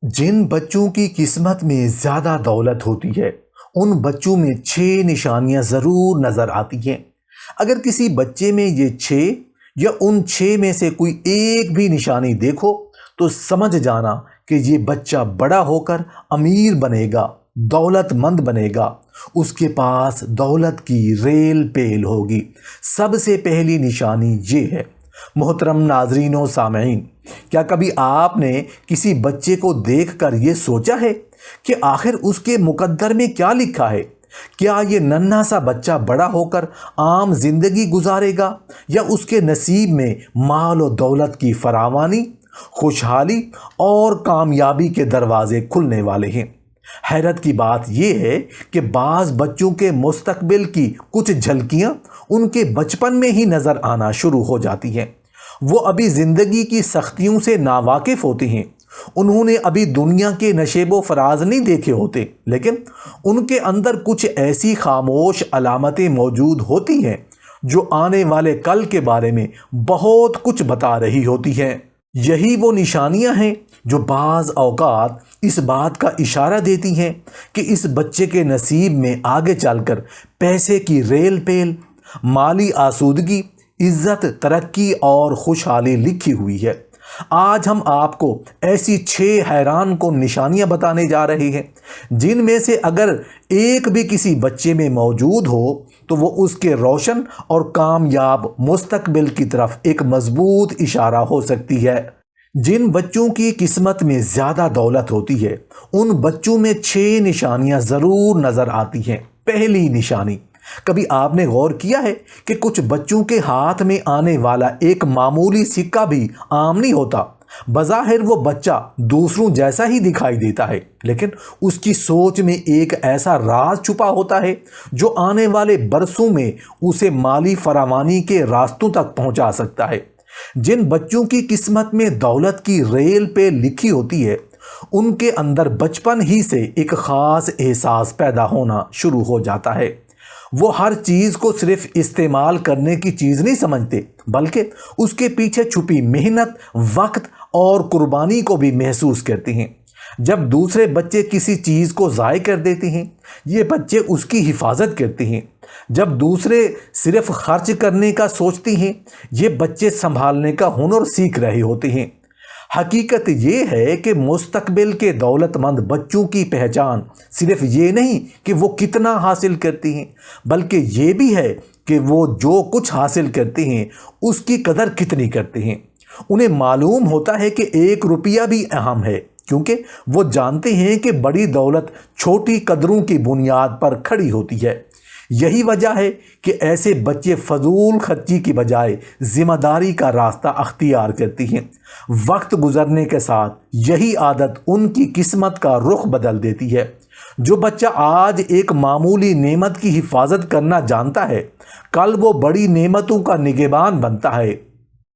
جن بچوں کی قسمت میں زیادہ دولت ہوتی ہے ان بچوں میں 6 نشانیاں ضرور نظر آتی ہیں۔ اگر کسی بچے میں یہ 6 یا ان 6 میں سے کوئی ایک بھی نشانی دیکھو تو سمجھ جانا کہ یہ بچہ بڑا ہو کر امیر بنے گا، دولت مند بنے گا، اس کے پاس دولت کی ریل پیل ہوگی۔ سب سے پہلی نشانی یہ ہے۔ محترم ناظرین و سامعین، کیا کبھی آپ نے کسی بچے کو دیکھ کر یہ سوچا ہے کہ آخر اس کے مقدر میں کیا لکھا ہے؟ کیا یہ ننھا سا بچہ بڑا ہو کر عام زندگی گزارے گا یا اس کے نصیب میں مال و دولت کی فراوانی، خوشحالی اور کامیابی کے دروازے کھلنے والے ہیں؟ حیرت کی بات یہ ہے کہ بعض بچوں کے مستقبل کی کچھ جھلکیاں ان کے بچپن میں ہی نظر آنا شروع ہو جاتی ہیں۔ وہ ابھی زندگی کی سختیوں سے ناواقف ہوتے ہیں، انہوں نے ابھی دنیا کے نشیب و فراز نہیں دیکھے ہوتے، لیکن ان کے اندر کچھ ایسی خاموش علامتیں موجود ہوتی ہیں جو آنے والے کل کے بارے میں بہت کچھ بتا رہی ہوتی ہیں۔ یہی وہ نشانیاں ہیں جو بعض اوقات اس بات کا اشارہ دیتی ہیں کہ اس بچے کے نصیب میں آگے چل کر پیسے کی ریل پیل، مالی آسودگی، عزت، ترقی اور خوشحالی لکھی ہوئی ہے۔ آج ہم آپ کو ایسی 6 حیران کن نشانیاں بتانے جا رہے ہیں جن میں سے اگر ایک بھی کسی بچے میں موجود ہو تو وہ اس کے روشن اور کامیاب مستقبل کی طرف ایک مضبوط اشارہ ہو سکتی ہے۔ جن بچوں کی قسمت میں زیادہ دولت ہوتی ہے ان بچوں میں 6 نشانیاں ضرور نظر آتی ہیں۔ پہلی نشانی، کبھی آپ نے غور کیا ہے کہ کچھ بچوں کے ہاتھ میں آنے والا ایک معمولی سکہ بھی عام نہیں ہوتا؟ بظاہر وہ بچہ دوسروں جیسا ہی دکھائی دیتا ہے، لیکن اس کی سوچ میں ایک ایسا راز چھپا ہوتا ہے جو آنے والے برسوں میں اسے مالی فراوانی کے راستوں تک پہنچا سکتا ہے۔ جن بچوں کی قسمت میں دولت کی ریل پہ لکھی ہوتی ہے ان کے اندر بچپن ہی سے ایک خاص احساس پیدا ہونا شروع ہو جاتا ہے۔ وہ ہر چیز کو صرف استعمال کرنے کی چیز نہیں سمجھتے، بلکہ اس کے پیچھے چھپی محنت، وقت اور قربانی کو بھی محسوس کرتے ہیں۔ جب دوسرے بچے کسی چیز کو ضائع کر دیتے ہیں یہ بچے اس کی حفاظت کرتے ہیں۔ جب دوسرے صرف خرچ کرنے کا سوچتے ہیں یہ بچے سنبھالنے کا ہنر سیکھ رہے ہوتے ہیں۔ حقیقت یہ ہے کہ مستقبل کے دولت مند بچوں کی پہچان صرف یہ نہیں کہ وہ کتنا حاصل کرتے ہیں، بلکہ یہ بھی ہے کہ وہ جو کچھ حاصل کرتے ہیں اس کی قدر کتنی کرتے ہیں۔ انہیں معلوم ہوتا ہے کہ 1 روپیہ بھی اہم ہے، کیونکہ وہ جانتے ہیں کہ بڑی دولت چھوٹی قدروں کی بنیاد پر کھڑی ہوتی ہے۔ یہی وجہ ہے کہ ایسے بچے فضول خرچی کی بجائے ذمہ داری کا راستہ اختیار کرتی ہیں۔ وقت گزرنے کے ساتھ یہی عادت ان کی قسمت کا رخ بدل دیتی ہے۔ جو بچہ آج ایک معمولی نعمت کی حفاظت کرنا جانتا ہے کل وہ بڑی نعمتوں کا نگہبان بنتا ہے۔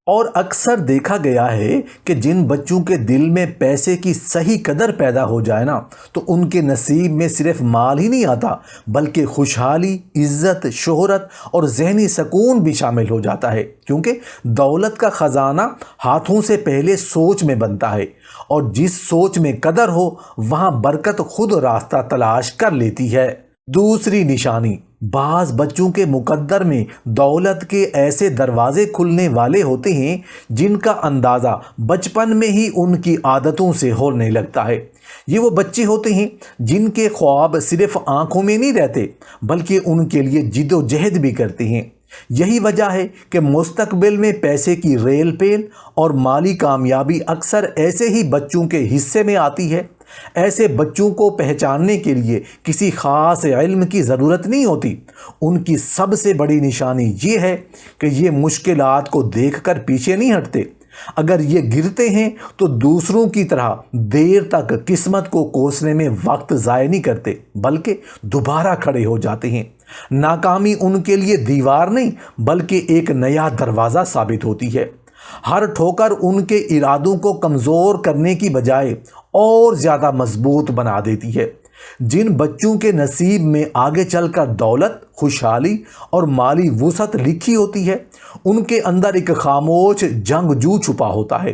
اور اکثر دیکھا گیا ہے کہ جن بچوں کے دل میں پیسے کی صحیح قدر پیدا ہو جائے نا تو ان کے نصیب میں صرف مال ہی نہیں آتا بلکہ خوشحالی، عزت، شہرت اور ذہنی سکون بھی شامل ہو جاتا ہے، کیونکہ دولت کا خزانہ ہاتھوں سے پہلے سوچ میں بنتا ہے، اور جس سوچ میں قدر ہو وہاں برکت خود راستہ تلاش کر لیتی ہے۔ دوسری نشانی، بعض بچوں کے مقدر میں دولت کے ایسے دروازے کھلنے والے ہوتے ہیں جن کا اندازہ بچپن میں ہی ان کی عادتوں سے ہونے لگتا ہے۔ یہ وہ بچے ہوتے ہیں جن کے خواب صرف آنکھوں میں نہیں رہتے بلکہ ان کے لیے جد و جہد بھی کرتے ہیں۔ یہی وجہ ہے کہ مستقبل میں پیسے کی ریل پیل اور مالی کامیابی اکثر ایسے ہی بچوں کے حصے میں آتی ہے۔ ایسے بچوں کو پہچاننے کے لیے کسی خاص علم کی ضرورت نہیں ہوتی۔ ان کی سب سے بڑی نشانی یہ ہے کہ یہ مشکلات کو دیکھ کر پیچھے نہیں ہٹتے۔ اگر یہ گرتے ہیں تو دوسروں کی طرح دیر تک قسمت کو کوسنے میں وقت ضائع نہیں کرتے بلکہ دوبارہ کھڑے ہو جاتے ہیں۔ ناکامی ان کے لیے دیوار نہیں بلکہ ایک نیا دروازہ ثابت ہوتی ہے۔ ہر ٹھوکر ان کے ارادوں کو کمزور کرنے کی بجائے اور زیادہ مضبوط بنا دیتی ہے۔ جن بچوں کے نصیب میں آگے چل کر دولت، خوشحالی اور مالی وسعت لکھی ہوتی ہے ان کے اندر ایک خاموش جنگجو چھپا ہوتا ہے۔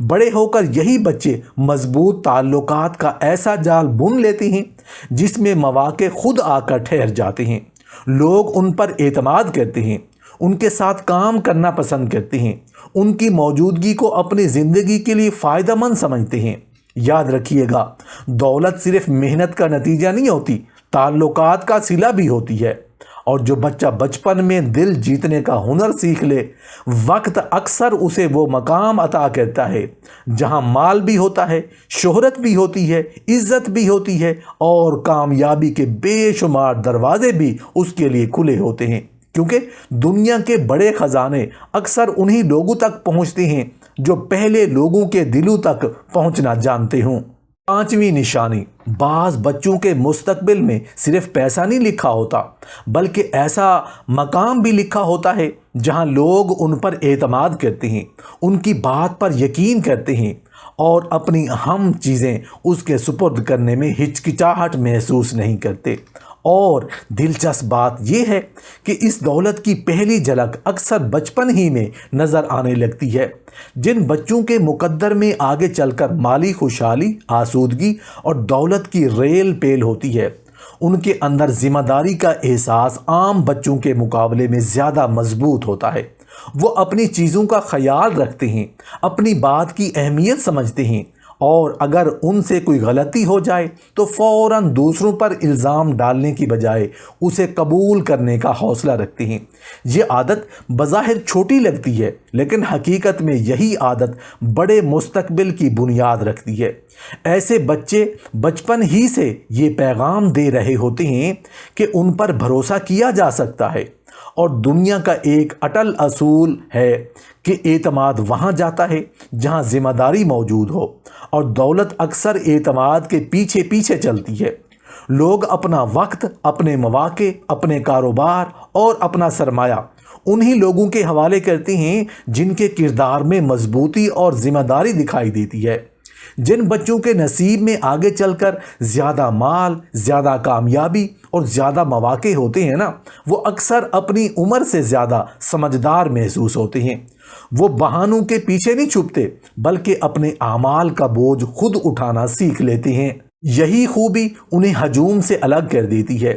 بڑے ہو کر یہی بچے مضبوط تعلقات کا ایسا جال بن لیتے ہیں جس میں مواقع خود آ کر ٹھہر جاتے ہیں۔ لوگ ان پر اعتماد کرتے ہیں، ان کے ساتھ کام کرنا پسند کرتے ہیں، ان کی موجودگی کو اپنی زندگی کے لیے فائدہ مند سمجھتے ہیں۔ یاد رکھیے گا، دولت صرف محنت کا نتیجہ نہیں ہوتی، تعلقات کا صلہ بھی ہوتی ہے۔ اور جو بچہ بچپن میں دل جیتنے کا ہنر سیکھ لے، وقت اکثر اسے وہ مقام عطا کرتا ہے جہاں مال بھی ہوتا ہے، شہرت بھی ہوتی ہے، عزت بھی ہوتی ہے، اور کامیابی کے بے شمار دروازے بھی اس کے لیے کھلے ہوتے ہیں، کیونکہ دنیا کے بڑے خزانے اکثر انہی لوگوں تک پہنچتے ہیں جو پہلے لوگوں کے دلوں تک پہنچنا جانتے ہوں۔ پانچویں نشانی، بعض بچوں کے مستقبل میں صرف پیسہ نہیں لکھا ہوتا، بلکہ ایسا مقام بھی لکھا ہوتا ہے جہاں لوگ ان پر اعتماد کرتے ہیں، ان کی بات پر یقین کرتے ہیں اور اپنی اہم چیزیں اس کے سپرد کرنے میں ہچکچاہٹ محسوس نہیں کرتے۔ اور دلچسپ بات یہ ہے کہ اس دولت کی پہلی جھلک اکثر بچپن ہی میں نظر آنے لگتی ہے۔ جن بچوں کے مقدر میں آگے چل کر مالی خوشحالی، آسودگی اور دولت کی ریل پیل ہوتی ہے، ان کے اندر ذمہ داری کا احساس عام بچوں کے مقابلے میں زیادہ مضبوط ہوتا ہے۔ وہ اپنی چیزوں کا خیال رکھتے ہیں، اپنی بات کی اہمیت سمجھتے ہیں، اور اگر ان سے کوئی غلطی ہو جائے تو فوراً دوسروں پر الزام ڈالنے کی بجائے اسے قبول کرنے کا حوصلہ رکھتے ہیں۔ یہ عادت بظاہر چھوٹی لگتی ہے، لیکن حقیقت میں یہی عادت بڑے مستقبل کی بنیاد رکھتی ہے۔ ایسے بچے بچپن ہی سے یہ پیغام دے رہے ہوتے ہیں کہ ان پر بھروسہ کیا جا سکتا ہے، اور دنیا کا ایک اٹل اصول ہے کہ اعتماد وہاں جاتا ہے جہاں ذمہ داری موجود ہو، اور دولت اکثر اعتماد کے پیچھے پیچھے چلتی ہے۔ لوگ اپنا وقت، اپنے مواقع، اپنے کاروبار اور اپنا سرمایہ انہی لوگوں کے حوالے کرتے ہیں جن کے کردار میں مضبوطی اور ذمہ داری دکھائی دیتی ہے۔ جن بچوں کے نصیب میں آگے چل کر زیادہ مال، زیادہ کامیابی اور زیادہ مواقع ہوتے ہیں وہ اکثر اپنی عمر سے زیادہ سمجھدار محسوس ہوتے ہیں۔ وہ بہانوں کے پیچھے نہیں چھپتے، بلکہ اپنے اعمال کا بوجھ خود اٹھانا سیکھ لیتے ہیں۔ یہی خوبی انہیں ہجوم سے الگ کر دیتی ہے۔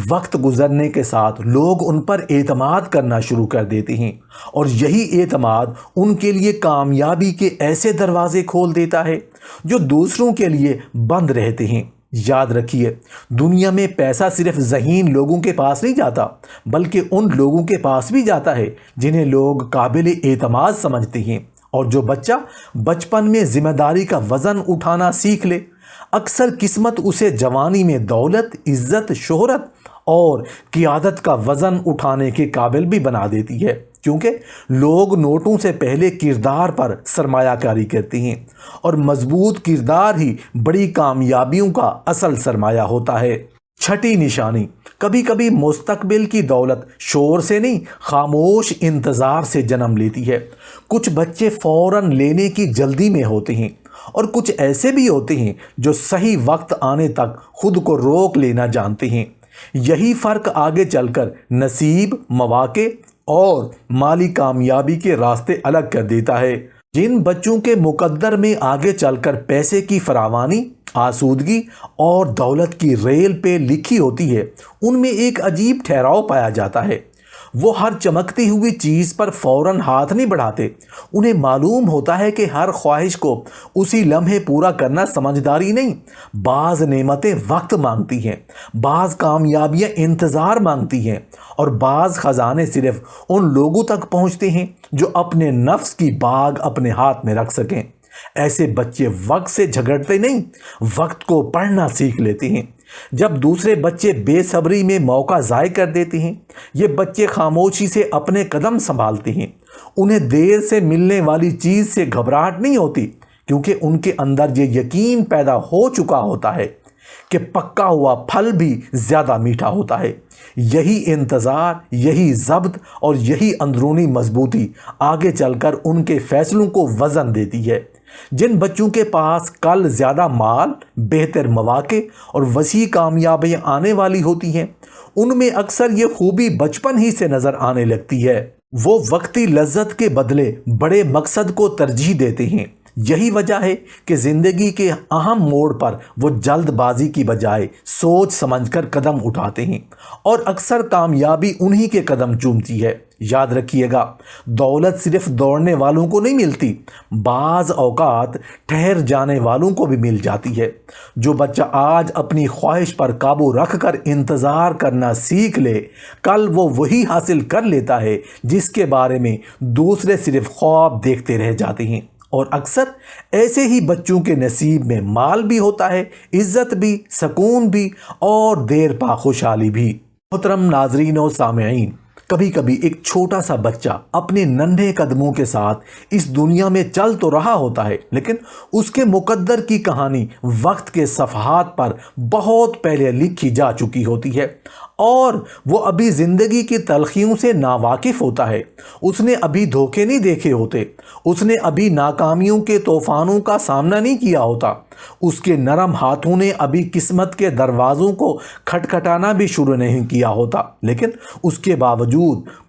وقت گزرنے کے ساتھ لوگ ان پر اعتماد کرنا شروع کر دیتے ہیں، اور یہی اعتماد ان کے لیے کامیابی کے ایسے دروازے کھول دیتا ہے جو دوسروں کے لیے بند رہتے ہیں۔ یاد رکھیے، دنیا میں پیسہ صرف ذہین لوگوں کے پاس نہیں جاتا، بلکہ ان لوگوں کے پاس بھی جاتا ہے جنہیں لوگ قابل اعتماد سمجھتے ہیں۔ اور جو بچہ بچپن میں ذمہ داری کا وزن اٹھانا سیکھ لے، اکثر قسمت اسے جوانی میں دولت، عزت، شہرت اور قیادت کا وزن اٹھانے کے قابل بھی بنا دیتی ہے، کیونکہ لوگ نوٹوں سے پہلے کردار پر سرمایہ کاری کرتے ہیں، اور مضبوط کردار ہی بڑی کامیابیوں کا اصل سرمایہ ہوتا ہے۔ چھٹی نشانی، کبھی کبھی مستقبل کی دولت شور سے نہیں، خاموش انتظار سے جنم لیتی ہے۔ کچھ بچے فوراً لینے کی جلدی میں ہوتے ہیں، اور کچھ ایسے بھی ہوتے ہیں جو صحیح وقت آنے تک خود کو روک لینا جانتے ہیں۔ یہی فرق آگے چل کر نصیب، مواقع اور مالی کامیابی کے راستے الگ کر دیتا ہے۔ جن بچوں کے مقدر میں آگے چل کر پیسے کی فراوانی، آسودگی اور دولت کی ریل پہ لکھی ہوتی ہے، ان میں ایک عجیب ٹھہراؤ پایا جاتا ہے۔ وہ ہر چمکتی ہوئی چیز پر فوراً ہاتھ نہیں بڑھاتے۔ انہیں معلوم ہوتا ہے کہ ہر خواہش کو اسی لمحے پورا کرنا سمجھداری نہیں۔ بعض نعمتیں وقت مانگتی ہیں، بعض کامیابیاں انتظار مانگتی ہیں، اور بعض خزانے صرف ان لوگوں تک پہنچتے ہیں جو اپنے نفس کی باغ اپنے ہاتھ میں رکھ سکیں۔ ایسے بچے وقت سے جھگڑتے نہیں، وقت کو پڑھنا سیکھ لیتے ہیں۔ جب دوسرے بچے بے صبری میں موقع ضائع کر دیتے ہیں، یہ بچے خاموشی سے اپنے قدم سنبھالتے ہیں۔ انہیں دیر سے ملنے والی چیز سے گھبراہٹ نہیں ہوتی، کیونکہ ان کے اندر یہ یقین پیدا ہو چکا ہوتا ہے کہ پکا ہوا پھل بھی زیادہ میٹھا ہوتا ہے۔ یہی انتظار، یہی ضبط اور یہی اندرونی مضبوطی آگے چل کر ان کے فیصلوں کو وزن دیتی ہے۔ جن بچوں کے پاس کل زیادہ مال، بہتر مواقع اور وسیع کامیابیاں آنے والی ہوتی ہیں، ان میں اکثر یہ خوبی بچپن ہی سے نظر آنے لگتی ہے۔ وہ وقتی لذت کے بدلے بڑے مقصد کو ترجیح دیتے ہیں، یہی وجہ ہے کہ زندگی کے اہم موڑ پر وہ جلد بازی کی بجائے سوچ سمجھ کر قدم اٹھاتے ہیں، اور اکثر کامیابی انہی کے قدم چومتی ہے۔ یاد رکھیے گا، دولت صرف دوڑنے والوں کو نہیں ملتی، بعض اوقات ٹھہر جانے والوں کو بھی مل جاتی ہے۔ جو بچہ آج اپنی خواہش پر قابو رکھ کر انتظار کرنا سیکھ لے، کل وہ وہی حاصل کر لیتا ہے جس کے بارے میں دوسرے صرف خواب دیکھتے رہ جاتے ہیں۔ اور اکثر ایسے ہی بچوں کے نصیب میں مال بھی ہوتا ہے، عزت بھی، سکون بھی، اور دیر پا خوشحالی بھی۔ محترم ناظرین و سامعین، کبھی کبھی ایک چھوٹا سا بچہ اپنے ننھے قدموں کے ساتھ اس دنیا میں چل تو رہا ہوتا ہے، لیکن اس کے مقدر کی کہانی وقت کے صفحات پر بہت پہلے لکھی جا چکی ہوتی ہے، اور وہ ابھی زندگی کی تلخیوں سے ناواقف ہوتا ہے۔ اس نے ابھی دھوکے نہیں دیکھے ہوتے، اس نے ابھی ناکامیوں کے طوفانوں کا سامنا نہیں کیا ہوتا، اس کے نرم ہاتھوں نے ابھی قسمت کے دروازوں کو کھٹکھٹانا بھی شروع نہیں کیا ہوتا، لیکن اس کے باوجود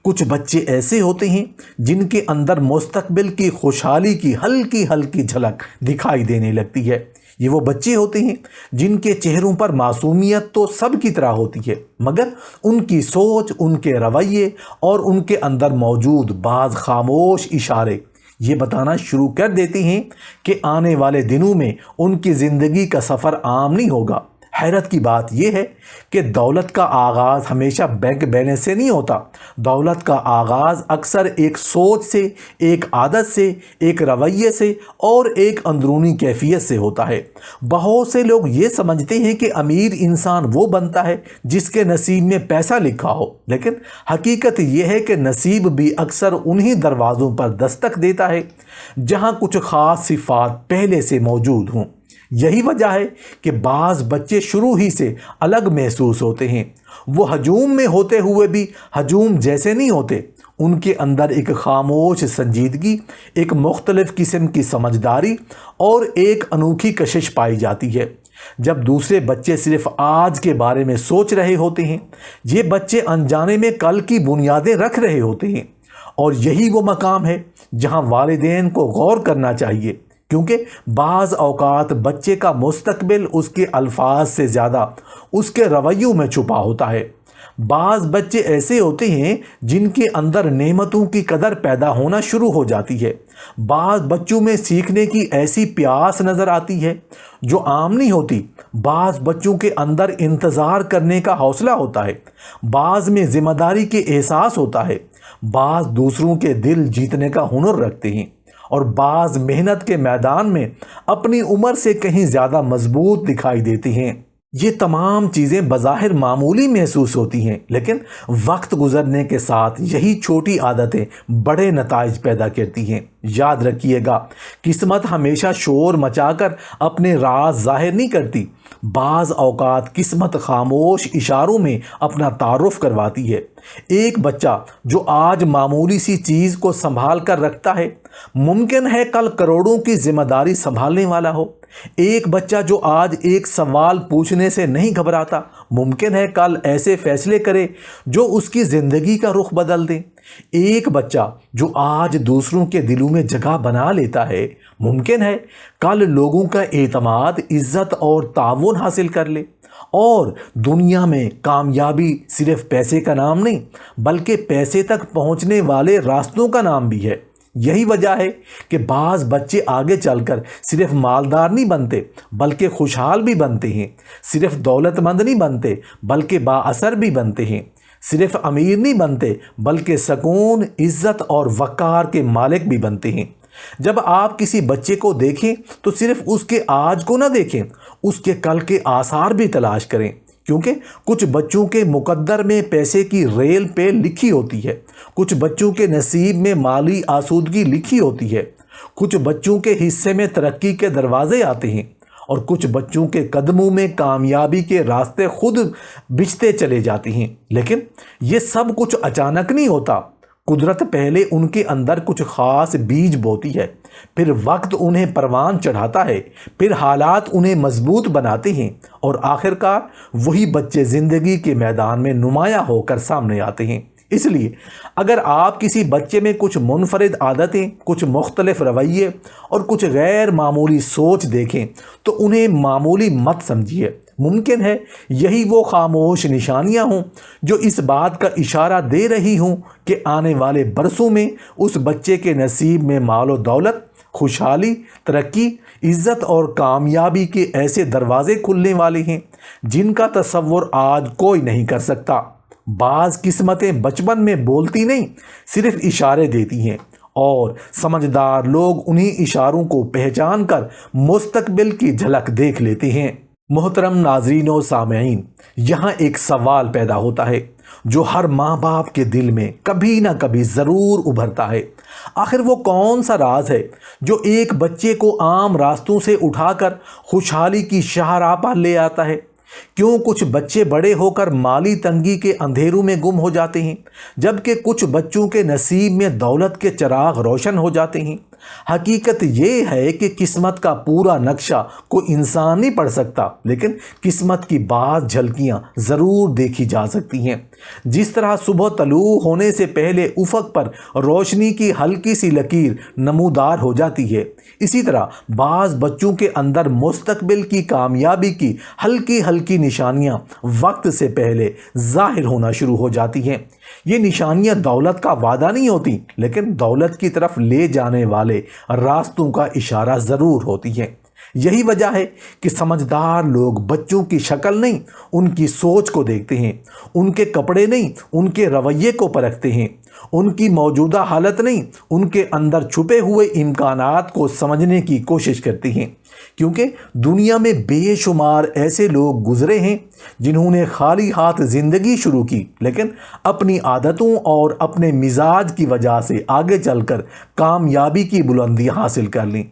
کچھ بچے ایسے ہوتے ہیں جن کے اندر مستقبل کی خوشحالی کی ہلکی ہلکی جھلک دکھائی دینے لگتی ہے۔ یہ وہ بچے ہوتے ہیں جن کے چہروں پر معصومیت تو سب کی طرح ہوتی ہے، مگر ان کی سوچ، ان کے رویے اور ان کے اندر موجود بعض خاموش اشارے یہ بتانا شروع کر دیتے ہیں کہ آنے والے دنوں میں ان کی زندگی کا سفر عام نہیں ہوگا۔ حیرت کی بات یہ ہے کہ دولت کا آغاز ہمیشہ بینک بیلنس سے نہیں ہوتا۔ دولت کا آغاز اکثر ایک سوچ سے، ایک عادت سے، ایک رویے سے اور ایک اندرونی کیفیت سے ہوتا ہے۔ بہت سے لوگ یہ سمجھتے ہیں کہ امیر انسان وہ بنتا ہے جس کے نصیب میں پیسہ لکھا ہو، لیکن حقیقت یہ ہے کہ نصیب بھی اکثر انہی دروازوں پر دستک دیتا ہے جہاں کچھ خاص صفات پہلے سے موجود ہوں۔ یہی وجہ ہے کہ بعض بچے شروع ہی سے الگ محسوس ہوتے ہیں۔ وہ ہجوم میں ہوتے ہوئے بھی ہجوم جیسے نہیں ہوتے۔ ان کے اندر ایک خاموش سنجیدگی، ایک مختلف قسم کی سمجھداری اور ایک انوکھی کشش پائی جاتی ہے۔ جب دوسرے بچے صرف آج کے بارے میں سوچ رہے ہوتے ہیں، یہ بچے انجانے میں کل کی بنیادیں رکھ رہے ہوتے ہیں، اور یہی وہ مقام ہے جہاں والدین کو غور کرنا چاہیے، کیونکہ بعض اوقات بچے کا مستقبل اس کے الفاظ سے زیادہ اس کے رویوں میں چھپا ہوتا ہے۔ بعض بچے ایسے ہوتے ہیں جن کے اندر نعمتوں کی قدر پیدا ہونا شروع ہو جاتی ہے۔ بعض بچوں میں سیکھنے کی ایسی پیاس نظر آتی ہے جو عام نہیں ہوتی۔ بعض بچوں کے اندر انتظار کرنے کا حوصلہ ہوتا ہے، بعض میں ذمہ داری کے احساس ہوتا ہے، بعض دوسروں کے دل جیتنے کا ہنر رکھتے ہیں، اور بعض محنت کے میدان میں اپنی عمر سے کہیں زیادہ مضبوط دکھائی دیتی ہیں۔ یہ تمام چیزیں بظاہر معمولی محسوس ہوتی ہیں، لیکن وقت گزرنے کے ساتھ یہی چھوٹی عادتیں بڑے نتائج پیدا کرتی ہیں۔ یاد رکھیے گا، قسمت ہمیشہ شور مچا کر اپنے راز ظاہر نہیں کرتی۔ بعض اوقات قسمت خاموش اشاروں میں اپنا تعارف کرواتی ہے۔ ایک بچہ جو آج معمولی سی چیز کو سنبھال کر رکھتا ہے، ممکن ہے کل کروڑوں کی ذمہ داری سنبھالنے والا ہو۔ ایک بچہ جو آج ایک سوال پوچھنے سے نہیں گھبراتا، ممکن ہے کل ایسے فیصلے کرے جو اس کی زندگی کا رخ بدل دیں۔ ایک بچہ جو آج دوسروں کے دلوں میں جگہ بنا لیتا ہے، ممکن ہے کل لوگوں کا اعتماد، عزت اور تعاون حاصل کر لے۔ اور دنیا میں کامیابی صرف پیسے کا نام نہیں، بلکہ پیسے تک پہنچنے والے راستوں کا نام بھی ہے۔ یہی وجہ ہے کہ بعض بچے آگے چل کر صرف مالدار نہیں بنتے بلکہ خوشحال بھی بنتے ہیں، صرف دولت مند نہیں بنتے بلکہ با اثر بھی بنتے ہیں، صرف امیر نہیں بنتے بلکہ سکون، عزت اور وقار کے مالک بھی بنتے ہیں۔ جب آپ کسی بچے کو دیکھیں تو صرف اس کے آج کو نہ دیکھیں، اس کے کل کے آثار بھی تلاش کریں، کیونکہ کچھ بچوں کے مقدر میں پیسے کی ریل پہ لکھی ہوتی ہے، کچھ بچوں کے نصیب میں مالی آسودگی لکھی ہوتی ہے، کچھ بچوں کے حصے میں ترقی کے دروازے آتے ہیں، اور کچھ بچوں کے قدموں میں کامیابی کے راستے خود بچھتے چلے جاتے ہیں۔ لیکن یہ سب کچھ اچانک نہیں ہوتا۔ قدرت پہلے ان کے اندر کچھ خاص بیج بوتی ہے، پھر وقت انہیں پروان چڑھاتا ہے، پھر حالات انہیں مضبوط بناتے ہیں، اور آخرکار وہی بچے زندگی کے میدان میں نمایاں ہو کر سامنے آتے ہیں۔ اس لیے اگر آپ کسی بچے میں کچھ منفرد عادتیں، کچھ مختلف رویے اور کچھ غیر معمولی سوچ دیکھیں تو انہیں معمولی مت سمجھیے۔ ممکن ہے یہی وہ خاموش نشانیاں ہوں جو اس بات کا اشارہ دے رہی ہوں کہ آنے والے برسوں میں اس بچے کے نصیب میں مال و دولت، خوشحالی، ترقی، عزت اور کامیابی کے ایسے دروازے کھلنے والے ہیں جن کا تصور آج کوئی نہیں کر سکتا۔ بعض قسمتیں بچپن میں بولتی نہیں، صرف اشارے دیتی ہیں، اور سمجھدار لوگ انہی اشاروں کو پہچان کر مستقبل کی جھلک دیکھ لیتے ہیں۔ محترم ناظرین و سامعین، یہاں ایک سوال پیدا ہوتا ہے جو ہر ماں باپ کے دل میں کبھی نہ کبھی ضرور ابھرتا ہے۔ آخر وہ کون سا راز ہے جو ایک بچے کو عام راستوں سے اٹھا کر خوشحالی کی شاہراہ پر لے آتا ہے؟ کیوں کچھ بچے بڑے ہو کر مالی تنگی کے اندھیروں میں گم ہو جاتے ہیں، جبکہ کچھ بچوں کے نصیب میں دولت کے چراغ روشن ہو جاتے ہیں؟ حقیقت یہ ہے کہ قسمت کا پورا نقشہ کوئی انسان نہیں پڑھ سکتا، لیکن قسمت کی بعض جھلکیاں ضرور دیکھی جا سکتی ہیں۔ جس طرح صبح طلوع ہونے سے پہلے افق پر روشنی کی ہلکی سی لکیر نمودار ہو جاتی ہے، اسی طرح بعض بچوں کے اندر مستقبل کی کامیابی کی ہلکی ہلکی نشانیاں وقت سے پہلے ظاہر ہونا شروع ہو جاتی ہیں۔ یہ نشانیاں دولت کا وعدہ نہیں ہوتی، لیکن دولت کی طرف لے جانے والے راستوں کا اشارہ ضرور ہوتی ہیں۔ یہی وجہ ہے کہ سمجھدار لوگ بچوں کی شکل نہیں، ان کی سوچ کو دیکھتے ہیں، ان کے کپڑے نہیں، ان کے رویے کو پرکھتے ہیں، ان کی موجودہ حالت نہیں، ان کے اندر چھپے ہوئے امکانات کو سمجھنے کی کوشش کرتے ہیں، کیونکہ دنیا میں بے شمار ایسے لوگ گزرے ہیں جنہوں نے خالی ہاتھ زندگی شروع کی، لیکن اپنی عادتوں اور اپنے مزاج کی وجہ سے آگے چل کر کامیابی کی بلندیاں حاصل کر لیں،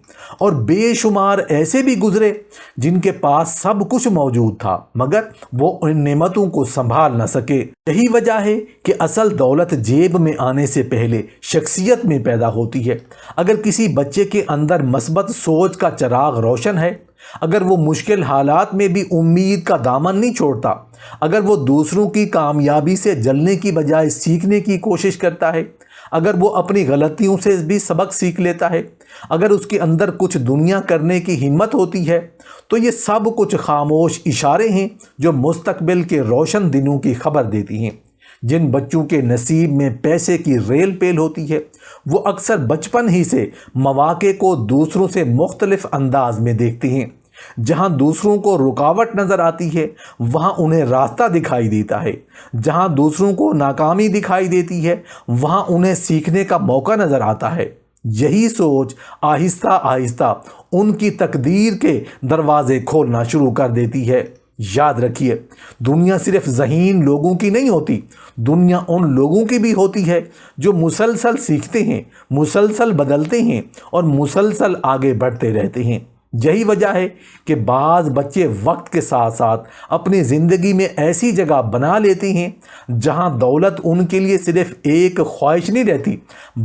اور بے شمار ایسے بھی گزرے جن کے پاس سب کچھ موجود تھا مگر وہ ان نعمتوں کو سنبھال نہ سکے۔ یہی وجہ ہے کہ اصل دولت جیب میں آنے سے پہلے شخصیت میں پیدا ہوتی ہے۔ اگر کسی بچے کے اندر مثبت سوچ کا چراغ روشن ہے، اگر وہ مشکل حالات میں بھی امید کا دامن نہیں چھوڑتا، اگر وہ دوسروں کی کامیابی سے جلنے کی بجائے سیکھنے کی کوشش کرتا ہے، اگر وہ اپنی غلطیوں سے بھی سبق سیکھ لیتا ہے، اگر اس کے اندر کچھ دنیا کرنے کی ہمت ہوتی ہے، تو یہ سب کچھ خاموش اشارے ہیں جو مستقبل کے روشن دنوں کی خبر دیتی ہیں۔ جن بچوں کے نصیب میں پیسے کی ریل پیل ہوتی ہے، وہ اکثر بچپن ہی سے مواقع کو دوسروں سے مختلف انداز میں دیکھتے ہیں۔ جہاں دوسروں کو رکاوٹ نظر آتی ہے، وہاں انہیں راستہ دکھائی دیتا ہے۔ جہاں دوسروں کو ناکامی دکھائی دیتی ہے، وہاں انہیں سیکھنے کا موقع نظر آتا ہے۔ یہی سوچ آہستہ آہستہ ان کی تقدیر کے دروازے کھولنا شروع کر دیتی ہے۔ یاد رکھیے، دنیا صرف ذہین لوگوں کی نہیں ہوتی، دنیا ان لوگوں کی بھی ہوتی ہے جو مسلسل سیکھتے ہیں، مسلسل بدلتے ہیں اور مسلسل آگے بڑھتے رہتے ہیں۔ یہی وجہ ہے کہ بعض بچے وقت کے ساتھ ساتھ اپنی زندگی میں ایسی جگہ بنا لیتے ہیں جہاں دولت ان کے لیے صرف ایک خواہش نہیں رہتی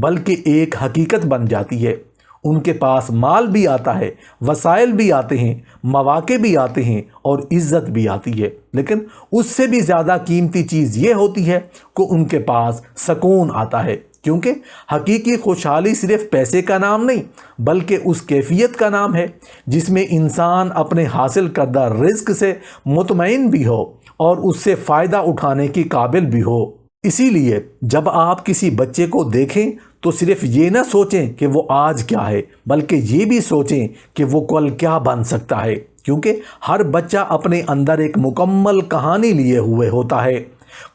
بلکہ ایک حقیقت بن جاتی ہے۔ ان کے پاس مال بھی آتا ہے، وسائل بھی آتے ہیں، مواقع بھی آتے ہیں اور عزت بھی آتی ہے، لیکن اس سے بھی زیادہ قیمتی چیز یہ ہوتی ہے کہ ان کے پاس سکون آتا ہے، کیونکہ حقیقی خوشحالی صرف پیسے کا نام نہیں بلکہ اس کیفیت کا نام ہے جس میں انسان اپنے حاصل کردہ رزق سے مطمئن بھی ہو اور اس سے فائدہ اٹھانے کی قابل بھی ہو۔ اسی لیے جب آپ کسی بچے کو دیکھیں تو صرف یہ نہ سوچیں کہ وہ آج کیا ہے، بلکہ یہ بھی سوچیں کہ وہ کل کیا بن سکتا ہے، کیونکہ ہر بچہ اپنے اندر ایک مکمل کہانی لیے ہوئے ہوتا ہے۔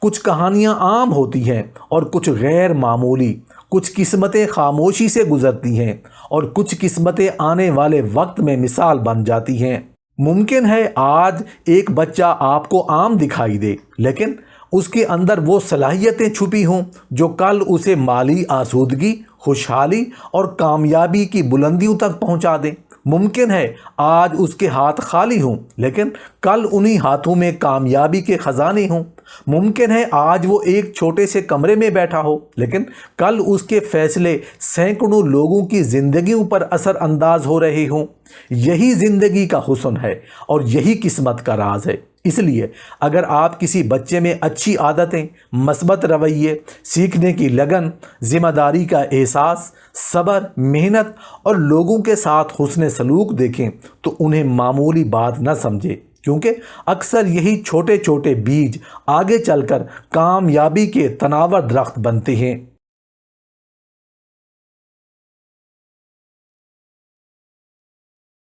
کچھ کہانیاں عام ہوتی ہیں اور کچھ غیر معمولی، کچھ قسمتیں خاموشی سے گزرتی ہیں اور کچھ قسمتیں آنے والے وقت میں مثال بن جاتی ہیں۔ ممکن ہے آج ایک بچہ آپ کو عام دکھائی دے، لیکن اس کے اندر وہ صلاحیتیں چھپی ہوں جو کل اسے مالی آسودگی، خوشحالی اور کامیابی کی بلندیوں تک پہنچا دیں۔ ممکن ہے آج اس کے ہاتھ خالی ہوں، لیکن کل انہی ہاتھوں میں کامیابی کے خزانے ہوں۔ ممکن ہے آج وہ ایک چھوٹے سے کمرے میں بیٹھا ہو، لیکن کل اس کے فیصلے سینکڑوں لوگوں کی زندگیوں پر اثر انداز ہو رہے ہوں۔ یہی زندگی کا حسن ہے اور یہی قسمت کا راز ہے۔ اس لیے اگر آپ کسی بچے میں اچھی عادتیں، مثبت رویے، سیکھنے کی لگن، ذمہ داری کا احساس، صبر، محنت اور لوگوں کے ساتھ حسن سلوک دیکھیں تو انہیں معمولی بات نہ سمجھیں، کیونکہ اکثر یہی چھوٹے چھوٹے بیج آگے چل کر کامیابی کے تناور درخت بنتے ہیں۔